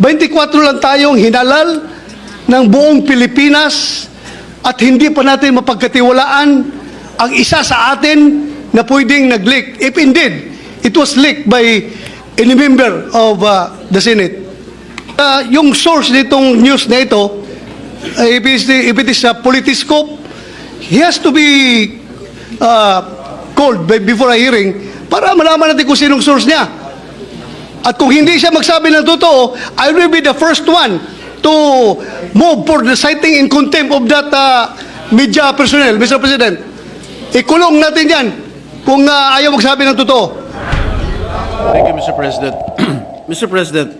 24 lang tayong hinalal ng buong Pilipinas at hindi pa natin mapagkatiwalaan ang isa sa atin na pwedeng nag-leak. If indeed, it was leaked by any member of the Senate. Yung source nitong news na ito, if it is a politiscope, he has to be called before a hearing para malaman natin kung sinong source niya. At kung hindi siya magsabi ng totoo, I will be the first one to move for the citing in contempt of that media personnel, Mr. President. Ikulong natin yan kung ayaw magsabi ng totoo. Thank you, Mr. President. Mr. President,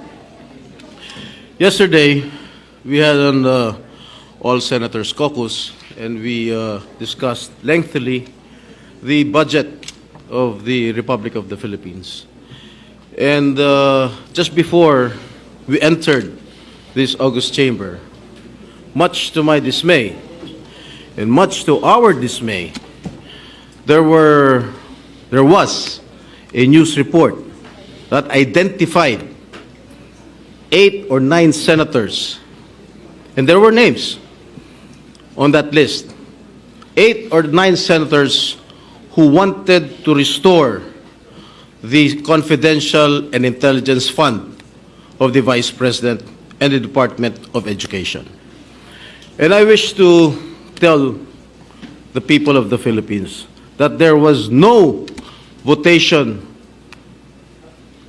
yesterday we had an all senators caucus and we discussed lengthily the budget of the Republic of the Philippines. And just before we entered this august chamber, much to my dismay and much to our dismay, there was a news report that identified 8 or 9 senators, and there were names on that list. 8 or 9 senators who wanted to restore the confidential and intelligence fund of the Vice President and the Department of Education. And I wish to tell the people of the Philippines that there was no votation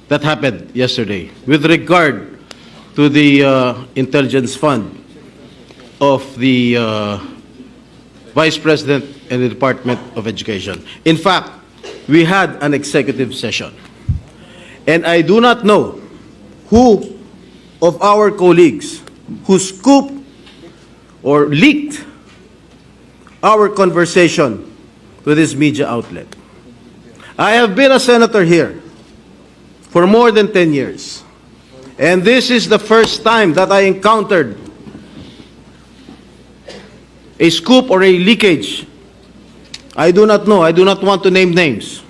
that happened yesterday with regard to the intelligence fund of the Vice President and the Department of Education. In fact, we had an executive session. And I do not know who of our colleagues who scooped or leaked our conversation to this media outlet. I have been a senator here for more than 10 years. And this is the first time that I encountered a scoop or a leakage. I do not know. I do not want to name names.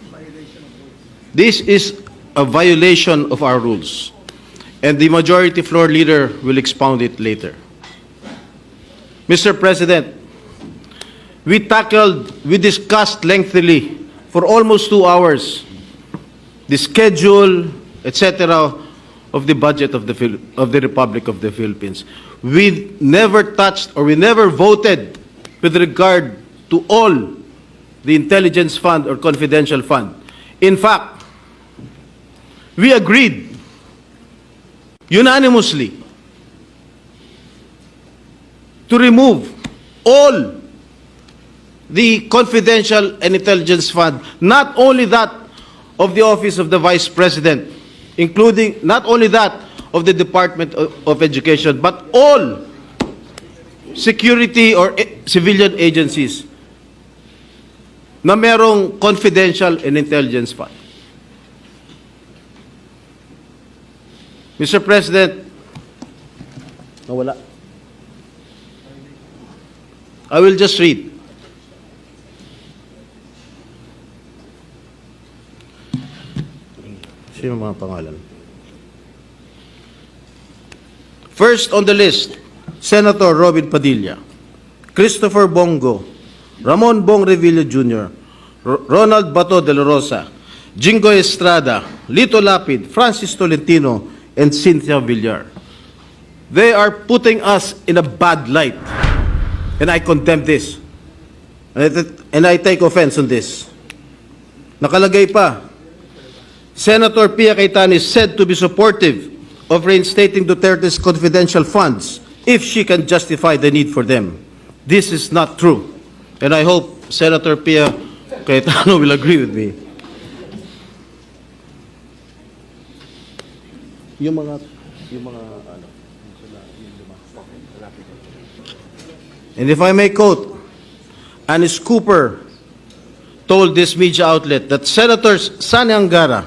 This is a violation of our rules. And the majority floor leader will expound it later. Mr. President, we discussed lengthily for almost 2 hours the schedule, etc., of the budget of the Republic of the Philippines. We never touched or we never voted with regard to all the intelligence fund or confidential fund. In fact, we agreed unanimously to remove all the confidential and intelligence fund, not only that of the Office of the Vice President, including not only that of the Department of Education, but all security or civilian agencies na merong confidential and intelligence fund. Mr. President, nawala. I will just read. Sino mga pangalan? First on the list, Senator Robin Padilla, Christopher Bongo, Ramon Bong Revilla Jr., Ronald Bato de la Rosa, Jingo Estrada, Lito Lapid, Francis Tolentino, and Cynthia Villar. They are putting us in a bad light. And I condemn this. And I take offense on this. Nakalagay pa, Senator Pia Cayetano is said to be supportive of reinstating Duterte's confidential funds if she can justify the need for them. This is not true. And I hope Senator Pia Cayetano will agree with me. And if I may quote, Anis Cooper told this media outlet that Senators Sani Angara,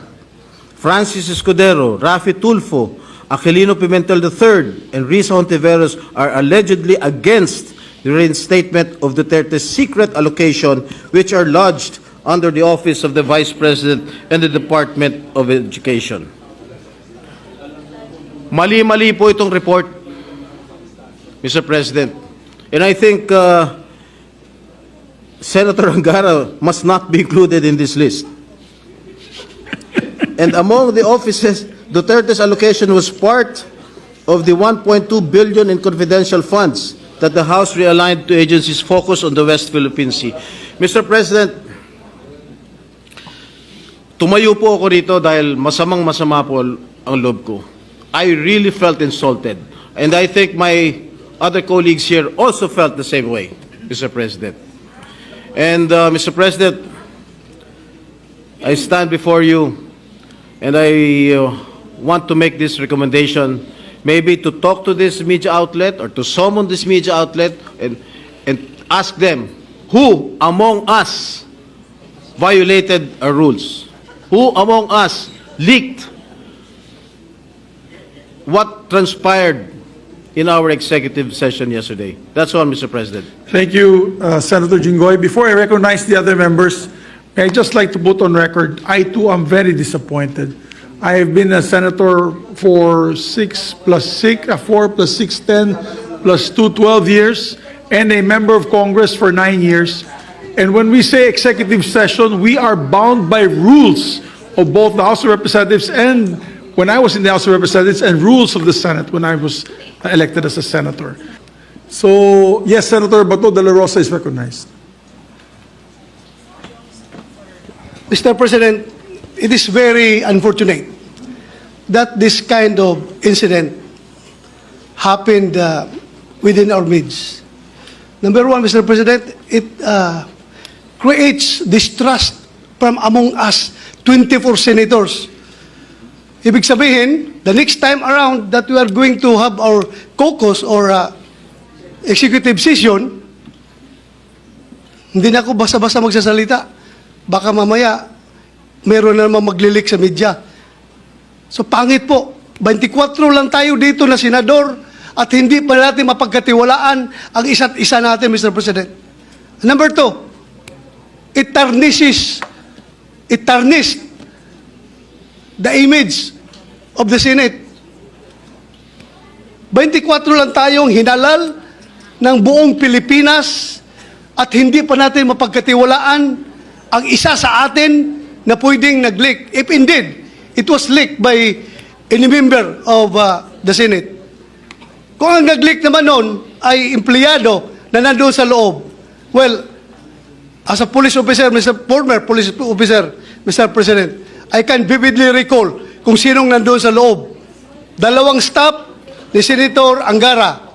Francis Escudero, Rafi Tulfo, Aquilino Pimentel III, and Risa Hontiveros are allegedly against the reinstatement of Duterte's secret allocation, which are lodged under the Office of the Vice President and the Department of Education. Mali-mali po itong report, Mr. President. And I think Senator Angara must not be included in this list. And among the offices, Duterte's allocation was part of the 1.2 billion in confidential funds that the House realigned to agencies focused on the West Philippine Sea. Mr. President, tumayo po ako rito dahil masamang-masama po ang loob ko. I really felt insulted. And I think my other colleagues here also felt the same way, Mr. President. And Mr. President, I stand before you and I want to make this recommendation, maybe to talk to this media outlet or to summon this media outlet and ask them who among us violated our rules, who among us leaked what transpired in our executive session yesterday. That's all, Mr. President. Thank you, Senator Jinggoy. Before I recognize the other members, may I just like to put on record, I too am very disappointed. I have been a senator for 4 plus 6, 10 plus 2, 12 years, and a member of Congress for 9 years. And when we say executive session, we are bound by rules of both the House of Representatives and when I was in the House of Representatives and rules of the Senate when I was elected as a senator. So, yes, Senator Bato de la Rosa is recognized. Mr. President, it is very unfortunate that this kind of incident happened within our midst. Number one, Mr. President, it creates distrust from among us 24 senators. Ibig sabihin, the next time around that we are going to have our caucus or executive session, hindi na ako basta-basta magsasalita. Baka mamaya, meron na naman maglilik sa media. So pangit po, 24 lang tayo dito na senador at hindi pa natin mapagkatiwalaan ang isa't isa natin, Mr. President. Number two, it tarnished the image of the Senate. 24 lang tayong hinalal ng buong Pilipinas at hindi pa natin mapagkatiwalaan ang isa sa atin na pwedeng nag-leak. If indeed, it was leaked by any member of the Senate. Kung ang nag-leak naman noon ay empleyado na nandoon sa loob, well, as a police officer, former police officer, Mr. President, I can vividly recall kung sinong nandoon sa loob. 2 staff ni Senator Angara.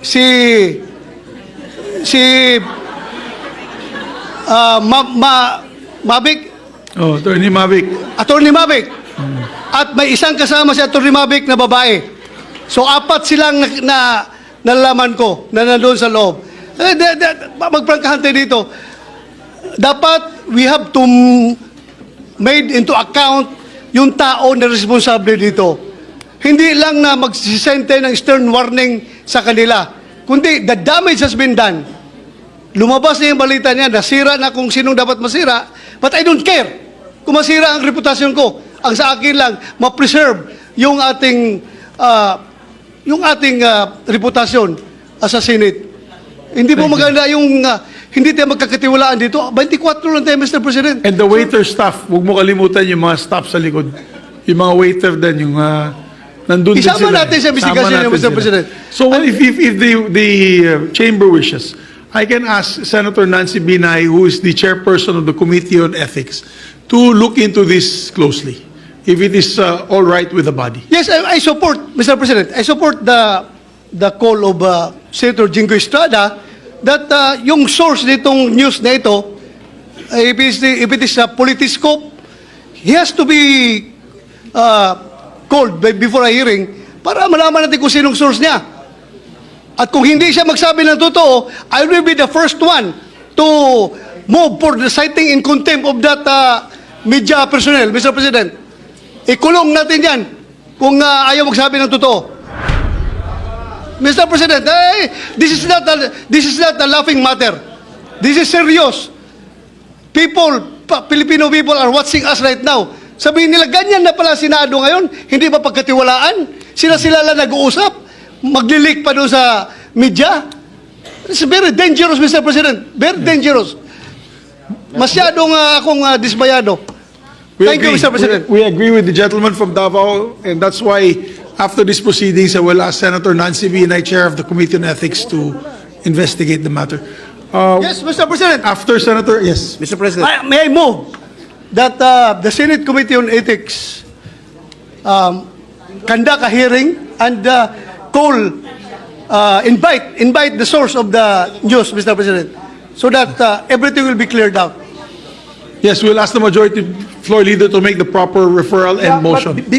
Si Mavic. Oh, Attorney Mavic. Attorney Mavic. At may isang kasama si Attorney Mavic na babae. So 4 silang nalaman ko na nandoon sa loob. Magprangkahan tayo dito. Dapat we have to made into account yung tao na responsable dito. Hindi lang na magsisente ng stern warning sa kanila, kundi the damage has been done. Lumabas na yung balita niya, nasira na kung sinong dapat masira, but I don't care kung masira ang reputasyon ko. Ang sa akin lang, ma-preserve yung ating reputasyon as a Senate. Hindi po maganda yung hindi tayo magkakatiwalaan dito. 24 lang tayo, Mr. President. And the waiter staff, huwag mo kalimutan yung mga staff sa likod. Yung mga waiter din, yung nandun din sila. Isama natin sa investigasyon, Mr. President. So if the chamber wishes, I can ask Senator Nancy Binay, who is the chairperson of the Committee on Ethics, to look into this closely, if it is all right with the body. Yes, I support, Mr. President, I support the call of Senator Jingo Estrada that yung source nitong news na ito, if it is a politiscope, he has to be called before a hearing para malaman natin kung sinong source niya. At kung hindi siya magsabi ng totoo, I will be the first one to move for the citing in contempt of that media personnel, Mr. President. Ikulong natin yan kung ayaw magsabi ng totoo. Mr. President, this is not a laughing matter. This is serious. Filipino people are watching us right now. Sabihin nila, ganyan na pala Senado ngayon, hindi ba pagkatiwalaan? Sila lang nag-uusap, magli-leak pa doon sa media. It's very dangerous, Mr. President. Very dangerous. Masyadong akong dismayado. Thank you, Mr. President. We agree with the gentleman from Davao, and that's why after these proceedings, I will ask Senator Nancy V. and I, Chair of the Committee on Ethics, to investigate the matter. Yes, Mr. President. After Senator, yes. Mr. President. May I move that the Senate Committee on Ethics conduct a hearing and invite the source of the news, Mr. President, so that everything will be cleared out. Yes, we'll ask the majority floor leader to make the proper referral and motion.